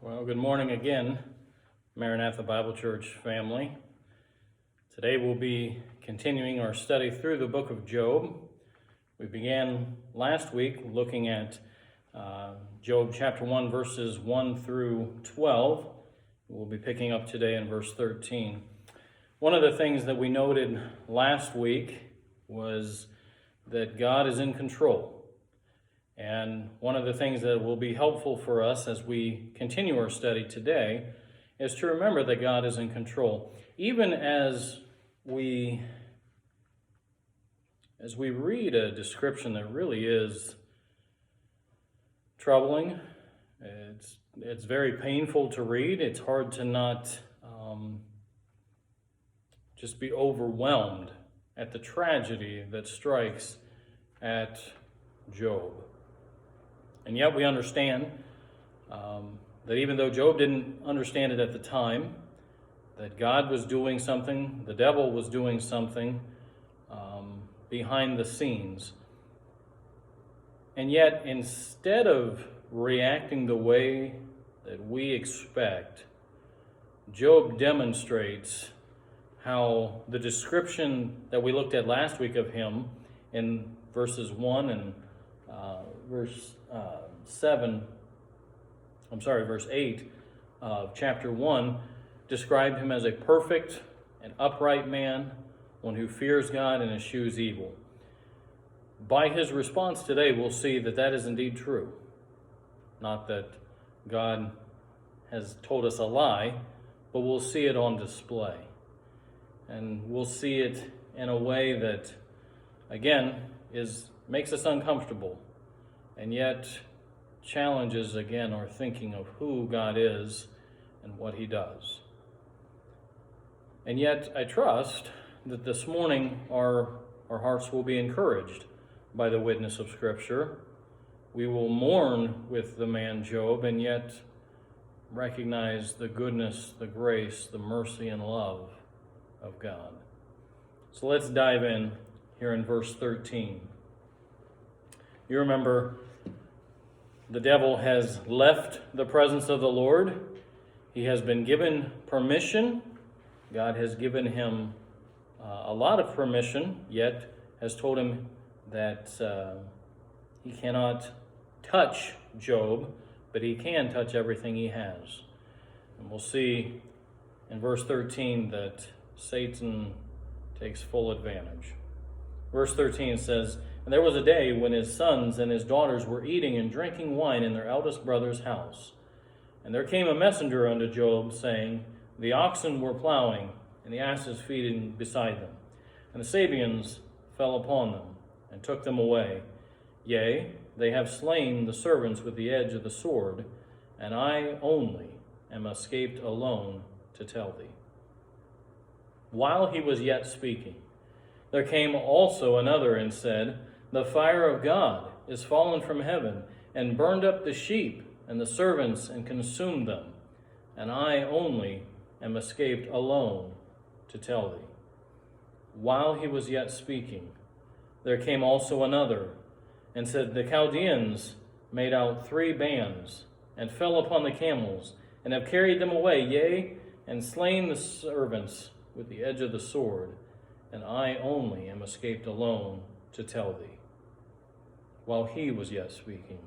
Well, good morning again, Maranatha Bible Church family. Today we'll be continuing our study through the book of Job. We began last week looking at Job chapter 1, verses 1 through 12. We'll be picking up today in verse 13. One of the things that we noted last week was that God is in control. And one of the things that will be helpful for us as we continue our study today is to remember that God is in control. Even as we read a description that really is troubling, it's very painful to read. It's hard to not just be overwhelmed at the tragedy that strikes at Job. And yet we understand that even though Job didn't understand it at the time, that God was doing something, the devil was doing something behind the scenes. And yet, instead of reacting the way that we expect, Job demonstrates how the description that we looked at last week of him in verses 1 and verse 8 of chapter 1 described him as a perfect and upright man, one who fears God and eschews evil. By his response today, we'll see that that is indeed true. Not that God has told us a lie, but we'll see it on display. And we'll see it in a way that, again, makes us uncomfortable, and yet challenges again our thinking of who God is and what he does. And yet I trust that this morning our hearts will be encouraged by the witness of Scripture. We will mourn with the man Job and yet recognize the goodness, the grace, the mercy, and love of God. So let's dive in here in verse 13. You remember the devil has left the presence of the Lord. He has been given permission. God has given him a lot of permission, yet has told him that he cannot touch Job, but he can touch everything he has. And we'll see in verse 13 that Satan takes full advantage. Verse 13 says, "And there was a day when his sons and his daughters were eating and drinking wine in their eldest brother's house. And there came a messenger unto Job, saying, The oxen were plowing, and the asses feeding beside them. And the Sabeans fell upon them, and took them away. Yea, they have slain the servants with the edge of the sword, and I only am escaped alone to tell thee. While he was yet speaking, there came also another and said, The fire of God is fallen from heaven, and burned up the sheep and the servants, and consumed them. And I only am escaped alone to tell thee. While he was yet speaking, there came also another, and said, The Chaldeans made out 3 bands, and fell upon the camels, and have carried them away, yea, and slain the servants with the edge of the sword. And I only am escaped alone to tell thee. While he was yet speaking,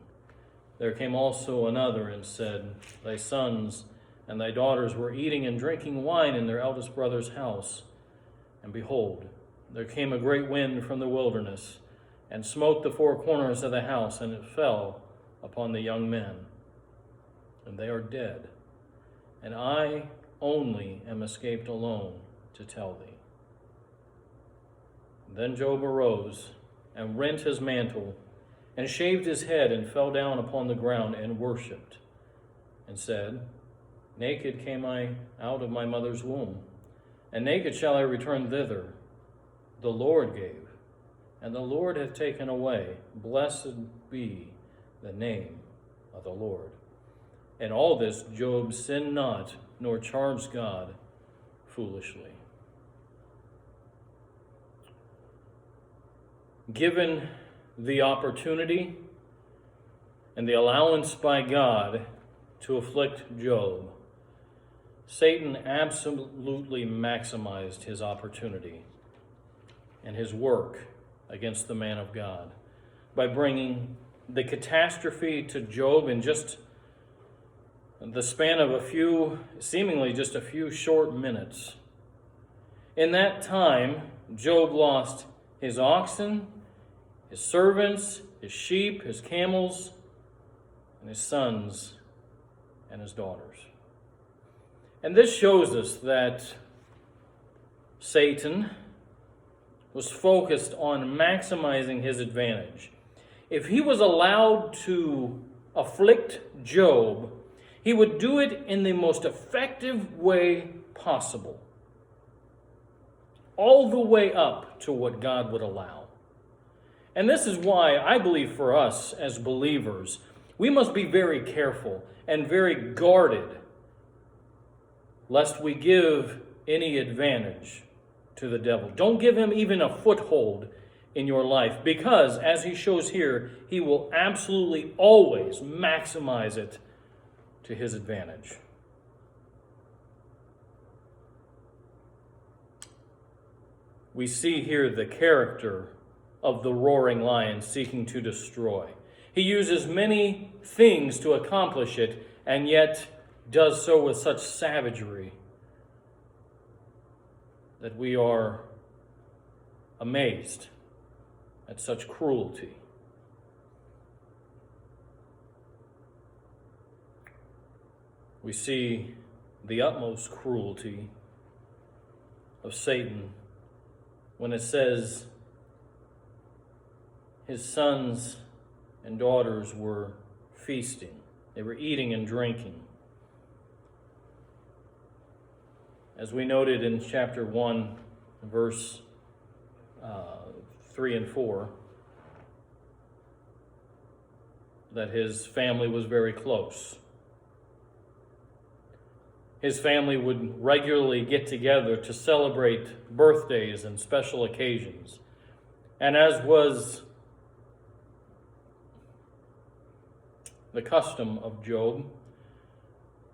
there came also another and said, Thy sons and thy daughters were eating and drinking wine in their eldest brother's house. And behold, there came a great wind from the wilderness, and smote the 4 corners of the house, and it fell upon the young men, and they are dead. And I only am escaped alone to tell thee. Then Job arose, and rent his mantle, and shaved his head, and fell down upon the ground, and worshipped, and said, Naked came I out of my mother's womb, and naked shall I return thither. The Lord gave, and the Lord hath taken away. Blessed be the name of the Lord. In all this Job sinned not, nor charged God foolishly." Given the opportunity and the allowance by God to afflict Job, Satan absolutely maximized his opportunity and his work against the man of God by bringing the catastrophe to Job in just the span of seemingly just a few short minutes. In that time, Job lost his oxen, his servants, his sheep, his camels, and his sons and his daughters. And this shows us that Satan was focused on maximizing his advantage. If he was allowed to afflict Job, he would do it in the most effective way possible, all the way up to what God would allow. And this is why I believe for us as believers, we must be very careful and very guarded lest we give any advantage to the devil. Don't give him even a foothold in your life, because, as he shows here, he will absolutely always maximize it to his advantage. We see here the character of the roaring lion seeking to destroy. He uses many things to accomplish it, and yet does so with such savagery that we are amazed at such cruelty. We see the utmost cruelty of Satan when it says his sons and daughters were feasting. They were eating and drinking. As we noted in chapter 1, verse 3 and 4, that his family was very close. His family would regularly get together to celebrate birthdays and special occasions. And as was the custom of Job,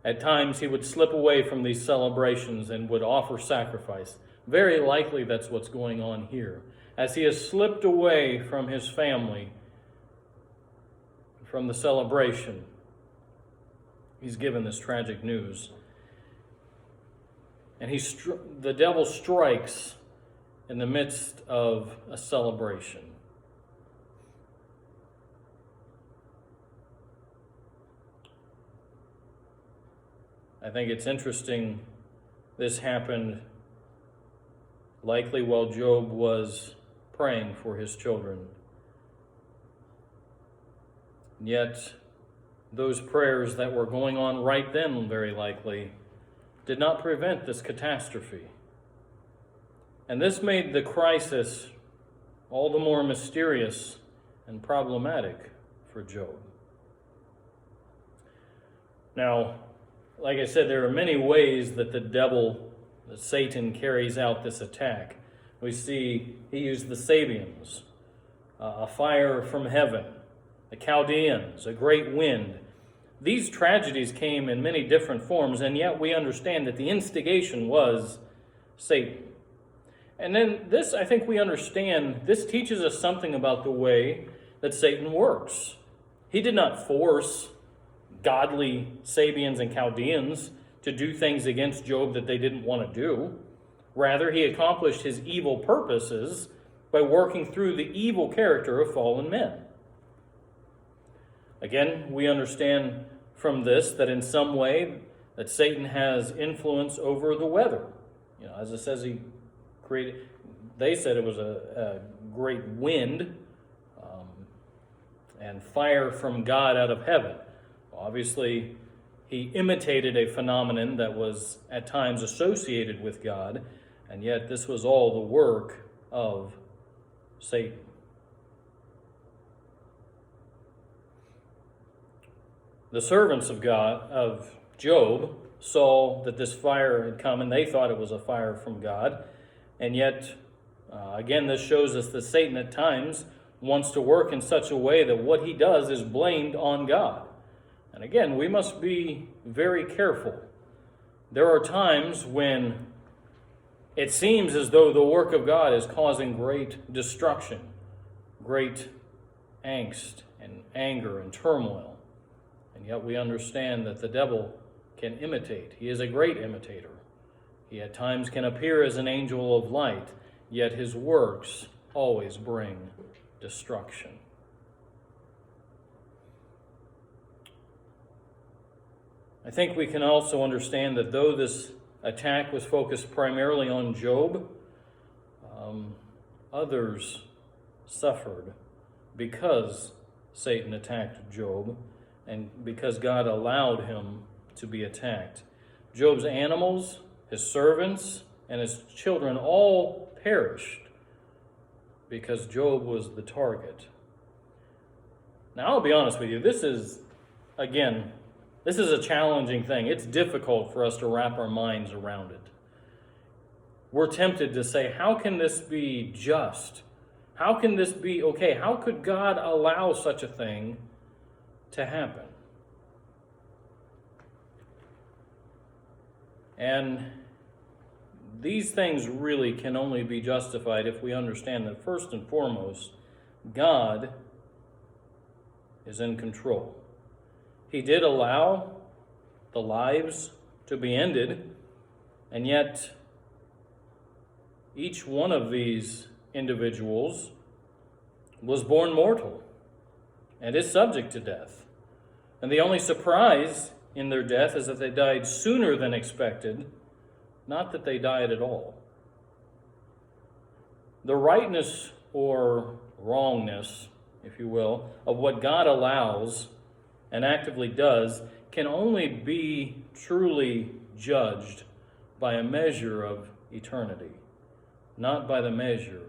at times he would slip away from these celebrations and would offer sacrifice. Very likely that's what's going on here. As he has slipped away from his family, from the celebration, he's given this tragic news. And the devil strikes in the midst of a celebration. I think it's interesting this happened likely while Job was praying for his children. Yet those prayers that were going on right then, very likely, did not prevent this catastrophe. And this made the crisis all the more mysterious and problematic for Job. Now, like I said, there are many ways that that Satan carries out this attack. We see he used the Sabians, a fire from heaven, the Chaldeans, a great wind. These tragedies came in many different forms, and yet we understand that the instigation was Satan. And then this, I think we understand, this teaches us something about the way that Satan works. He did not force godly Sabians and Chaldeans to do things against Job that they didn't want to do. Rather, he accomplished his evil purposes by working through the evil character of fallen men. Again, we understand from this that in some way that Satan has influence over the weather. As it says, they said it was a great wind and fire from God out of heaven. Obviously, he imitated a phenomenon that was at times associated with God, and yet this was all the work of Satan. The servants of God, of Job, saw that this fire had come, and they thought it was a fire from God. And yet, again, this shows us that Satan at times wants to work in such a way that what he does is blamed on God. And again, we must be very careful. There are times when it seems as though the work of God is causing great destruction, great angst and anger and turmoil. And yet we understand that the devil can imitate. He is a great imitator. He at times can appear as an angel of light, yet his works always bring destruction. I think we can also understand that though this attack was focused primarily on Job, others suffered because Satan attacked Job and because God allowed him to be attacked. Job's animals, his servants, and his children all perished because Job was the target. Now, I'll be honest with you, this is a challenging thing. It's difficult for us to wrap our minds around it. We're tempted to say, how can this be just? How can this be okay? How could God allow such a thing to happen? And these things really can only be justified if we understand that first and foremost, God is in control. He did allow the lives to be ended, and yet each one of these individuals was born mortal and is subject to death. And the only surprise in their death is that they died sooner than expected, not that they died at all. The rightness or wrongness, if you will, of what God allows and actively does can only be truly judged by a measure of eternity, not by the measure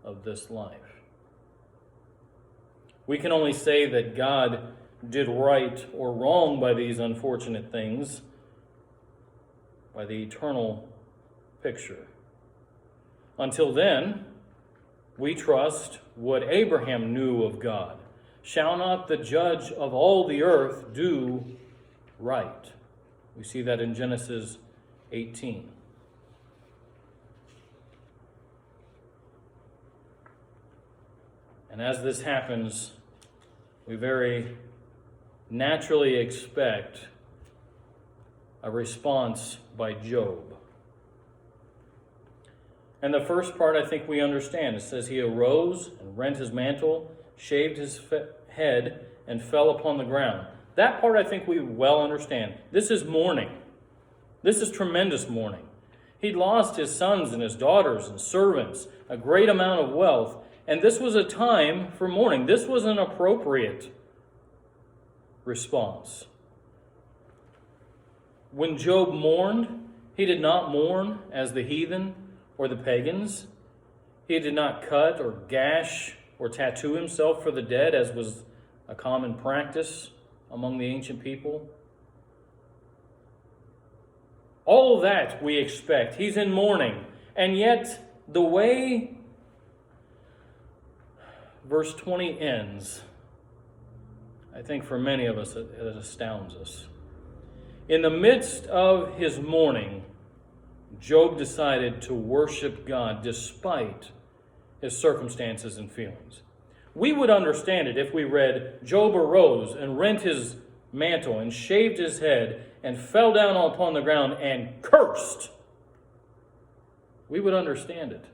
of this life. We can only say that God did right or wrong by these unfortunate things by the eternal picture. Until then, we trust what Abraham knew of God. Shall not the judge of all the earth do right? We see that in Genesis 18. And as this happens, we very naturally expect a response by Job. And the first part I think we understand. It says he arose and rent his mantle, shaved his head, and fell upon the ground. That part I think we well understand. This is mourning. This is tremendous mourning. He'd lost his sons and his daughters and servants, a great amount of wealth, and this was a time for mourning. This was an appropriate response. When Job mourned, he did not mourn as the heathen or the pagans. He did not cut or gash or tattoo himself for the dead, as was a common practice among the ancient people. All of that we expect. He's in mourning. And yet, the way verse 20 ends, I think for many of us, it astounds us. In the midst of his mourning, Job decided to worship God despite his circumstances and feelings. We would understand it if we read, Job arose and rent his mantle and shaved his head and fell down upon the ground and cursed. We would understand it.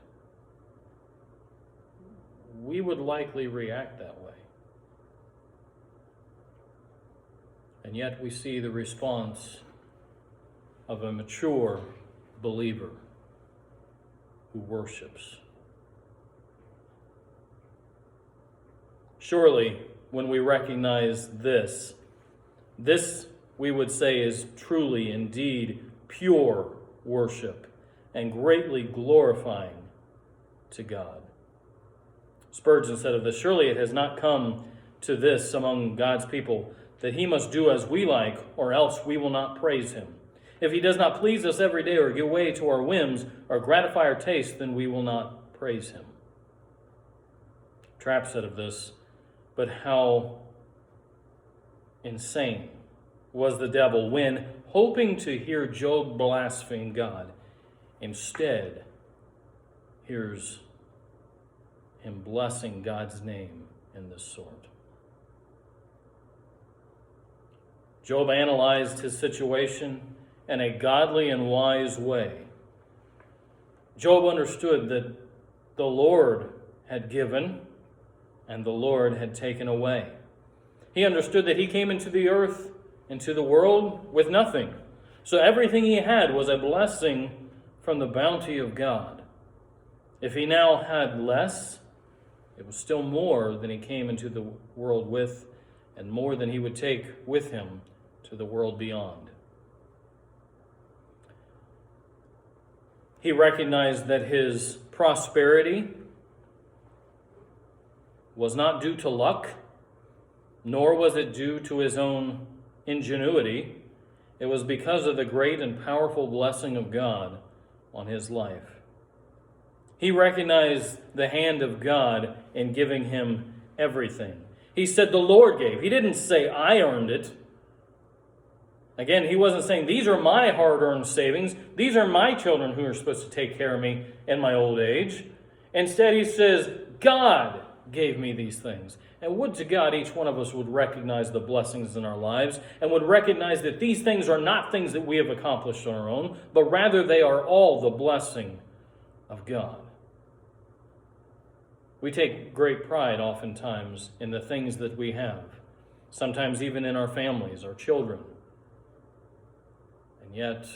We would likely react that way. And yet we see the response of a mature believer who worships. Surely, when we recognize this we would say is truly, indeed, pure worship and greatly glorifying to God. Spurgeon said of this, surely it has not come to this among God's people that he must do as we like, or else we will not praise him. If he does not please us every day or give way to our whims or gratify our taste, then we will not praise him. Trapp said of this, but how insane was the devil when, hoping to hear Job blaspheme God, instead hears him blessing God's name in this sort. Job analyzed his situation in a godly and wise way. Job understood that the Lord had given and the Lord had taken away. He understood that he came into the earth, into the world, with nothing. So everything he had was a blessing from the bounty of God. If he now had less, it was still more than he came into the world with, and more than he would take with him to the world beyond. He recognized that his prosperity was not due to luck, nor was it due to his own ingenuity. It was because of the great and powerful blessing of God on his life. He recognized the hand of God in giving him everything. He said, "The Lord gave." He didn't say, "I earned it." Again, he wasn't saying, "These are my hard-earned savings. These are my children who are supposed to take care of me in my old age." Instead, he says, "God gave me these things." And would to God each one of us would recognize the blessings in our lives and would recognize that these things are not things that we have accomplished on our own, but rather they are all the blessing of God. We take great pride oftentimes in the things that we have, sometimes even in our families, our children. And yet,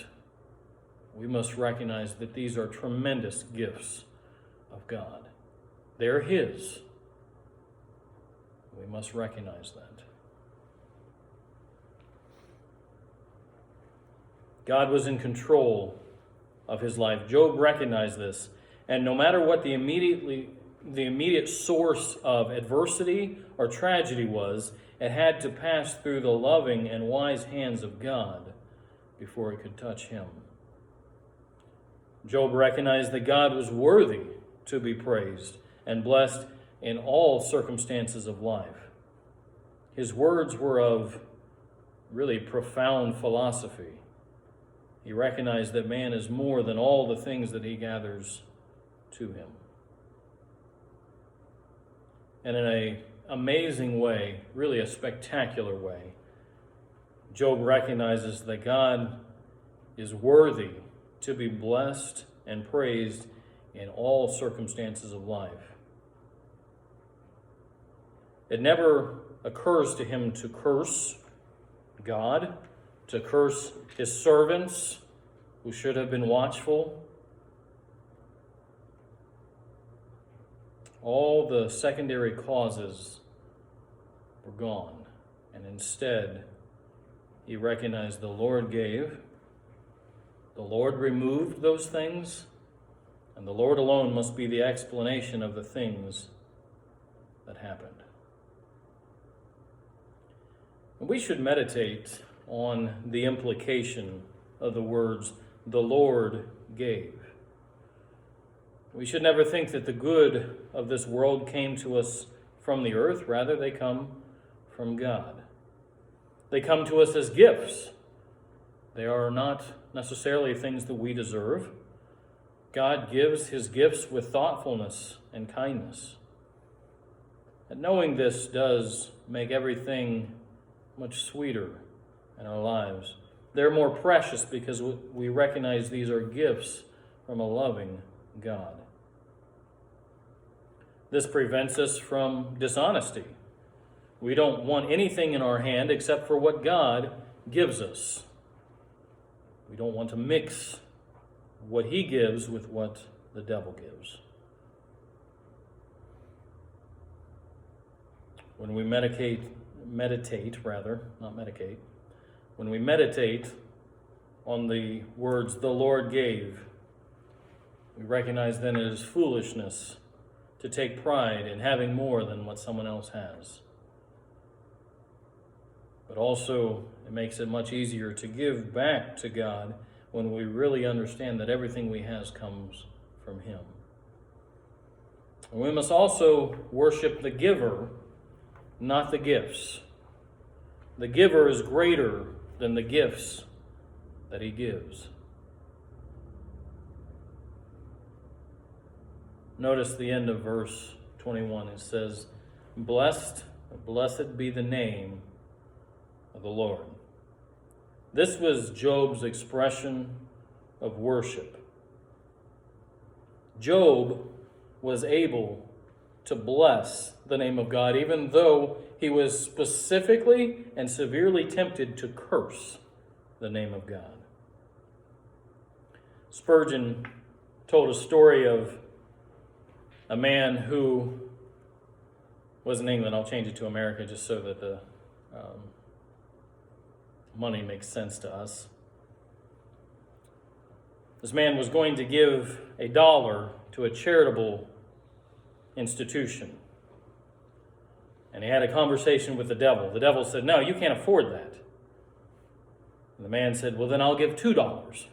we must recognize that these are tremendous gifts of God. They're His. We must recognize that. God was in control of his life. Job recognized this, and no matter what the immediate source of adversity or tragedy was, it had to pass through the loving and wise hands of God before it could touch him. Job recognized that God was worthy to be praised and blessed in all circumstances of life. His words were of really profound philosophy. He recognized that man is more than all the things that he gathers to him. And in an amazing way, really a spectacular way, Job recognizes that God is worthy to be blessed and praised in all circumstances of life. It never occurs to him to curse God, to curse his servants who should have been watchful. All the secondary causes were gone, and instead he recognized the Lord gave, the Lord removed those things, and the Lord alone must be the explanation of the things that happened. We should meditate on the implication of the words, "the Lord gave." We should never think that the good of this world came to us from the earth. Rather, they come from God. They come to us as gifts. They are not necessarily things that we deserve. God gives his gifts with thoughtfulness and kindness. And knowing this does make everything much sweeter in our lives. They're more precious because we recognize these are gifts from a loving God. This prevents us from dishonesty. We don't want anything in our hand except for what God gives us. We don't want to mix what he gives with what the devil gives. When we meditate, when we meditate on the words, "the Lord gave," we recognize then it is foolishness to take pride in having more than what someone else has. But also, it makes it much easier to give back to God when we really understand that everything we have comes from him. And we must also worship the giver, not the gifts. The giver is greater than the gifts that he gives. Notice the end of verse 21. It says, blessed be the name of the Lord. This was Job's expression of worship. Job was able to bless the name of God, even though he was specifically and severely tempted to curse the name of God. Spurgeon told a story of a man who was in England. I'll change it to America just so that the money makes sense to us. This man was going to give $1 to a charitable institution. And he had a conversation with the devil. The devil said, no, you can't afford that. And the man said, well, then I'll give $2.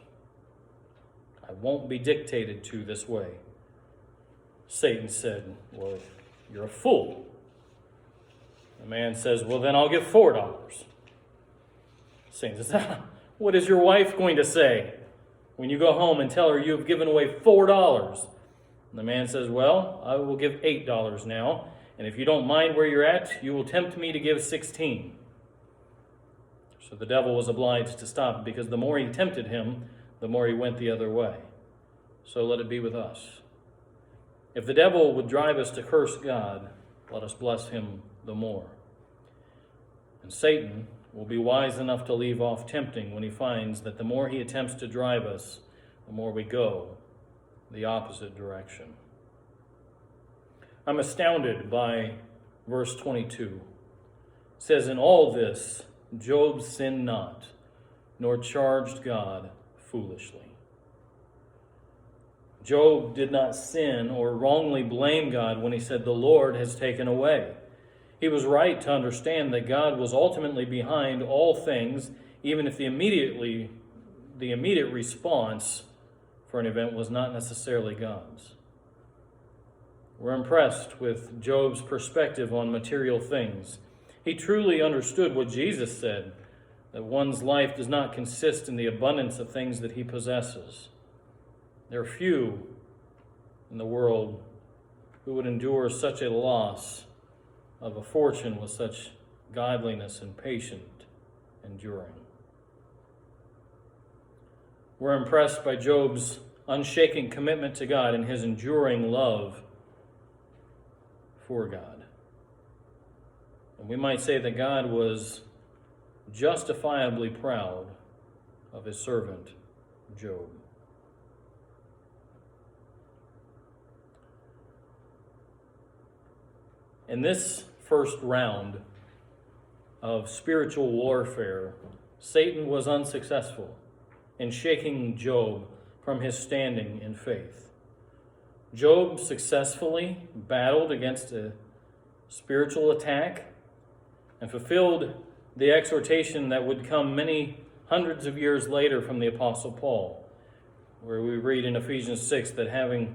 I won't be dictated to this way. Satan said, well, you're a fool. The man says, well, then I'll give $4. Satan says, what is your wife going to say when you go home and tell her you have given away $4? And the man says, well, I will give $8 now. And if you don't mind where you're at, you will tempt me to give 16. So the devil was obliged to stop, because the more he tempted him, the more he went the other way. So let it be with us. If the devil would drive us to curse God, let us bless him the more. And Satan will be wise enough to leave off tempting when he finds that the more he attempts to drive us, the more we go the opposite direction. I'm astounded by verse 22. It says, in all this, Job sinned not, nor charged God foolishly. Job did not sin or wrongly blame God when he said, the Lord has taken away. He was right to understand that God was ultimately behind all things, even if the immediate response for an event was not necessarily God's. We're impressed with Job's perspective on material things. He truly understood what Jesus said, that one's life does not consist in the abundance of things that he possesses. There are few in the world who would endure such a loss of a fortune with such godliness and patient enduring. We're impressed by Job's unshaken commitment to God and his enduring love for God. And we might say that God was justifiably proud of his servant Job. In this first round of spiritual warfare, Satan was unsuccessful in shaking Job from his standing in faith. Job successfully battled against a spiritual attack and fulfilled the exhortation that would come many hundreds of years later from the Apostle Paul, where we read in Ephesians 6 that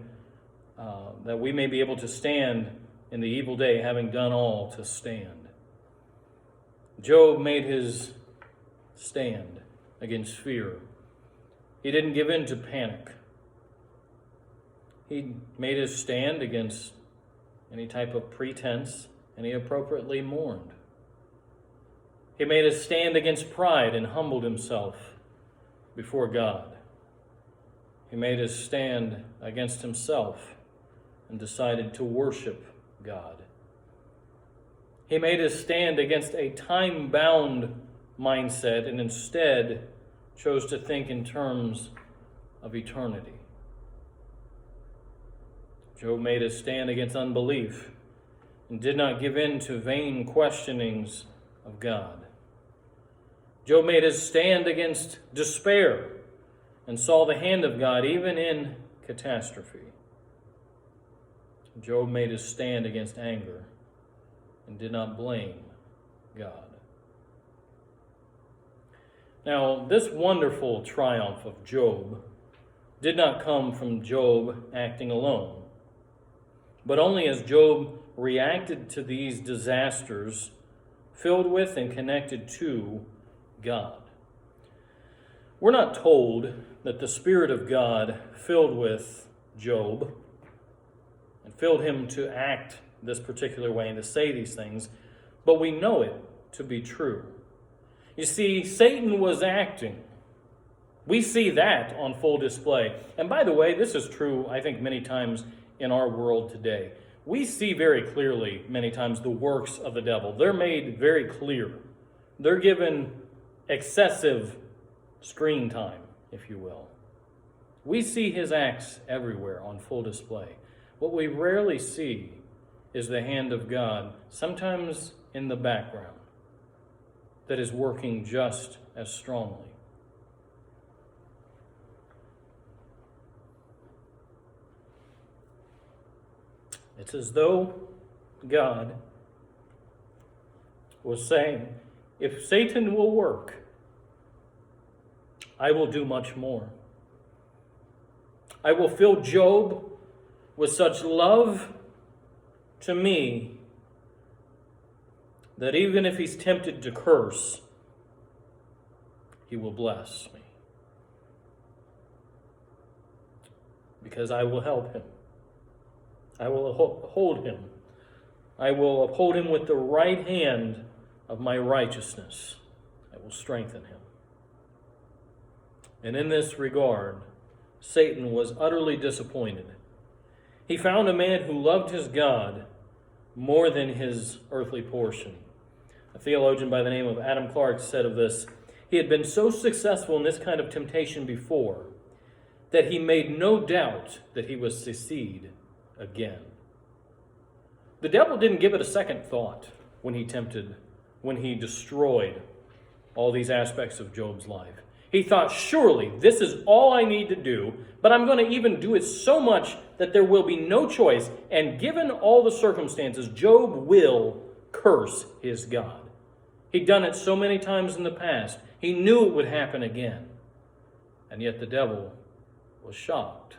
that we may be able to stand in the evil day, having done all to stand. Job made his stand against fear. He didn't give in to panic. He made his stand against any type of pretense, and he appropriately mourned. He made his stand against pride and humbled himself before God. He made his stand against himself and decided to worship God. He made his stand against a time-bound mindset and instead chose to think in terms of eternity. Job made his stand against unbelief and did not give in to vain questionings of God. Job made his stand against despair and saw the hand of God even in catastrophe. Job made his stand against anger and did not blame God. Now, this wonderful triumph of Job did not come from Job acting alone, but only as Job reacted to these disasters filled with and connected to God. We're not told that the Spirit of God filled with Job and filled him to act this particular way and to say these things, but we know it to be true. You see, Satan was acting. We see that on full display. And by the way, this is true, I think, many times in our world today. We see very clearly, many times, the works of the devil. They're made very clear. They're given excessive screen time, if you will. We see his acts everywhere on full display. What we rarely see is the hand of God, sometimes in the background, that is working just as strongly. It's as though God was saying, if Satan will work, I will do much more. I will fill Job with such love to me that even if he's tempted to curse, he will bless me. Because I will help him. I will uphold him. I will uphold him with the right hand of my righteousness. I will strengthen him. And in this regard, Satan was utterly disappointed. He found a man who loved his God more than his earthly portion. A theologian by the name of Adam Clarke said of this, he had been so successful in this kind of temptation before that he made no doubt that he would succeed again. The devil didn't give it a second thought when he destroyed all these aspects of Job's life. He thought, surely this is all I need to do, but I'm going to even do it so much that there will be no choice. And given all the circumstances, Job will curse his God. He'd done it so many times in the past. He knew it would happen again. And yet the devil was shocked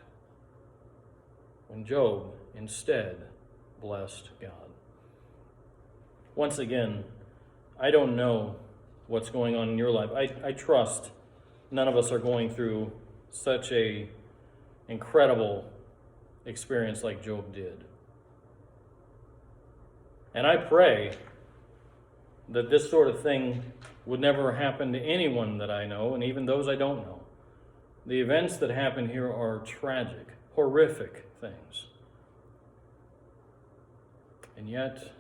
when Job instead blessed God. Once again, I don't know what's going on in your life. I trust none of us are going through such a incredible experience like Job did. And I pray that this sort of thing would never happen to anyone that I know, and even those I don't know. The events that happen here are tragic, horrific things. And yet,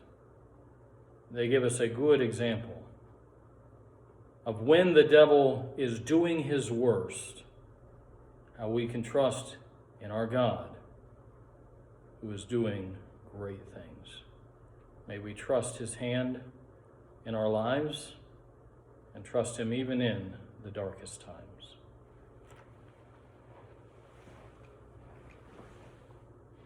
they give us a good example of when the devil is doing his worst, how we can trust in our God, who is doing great things. May we trust his hand in our lives and trust him even in the darkest times.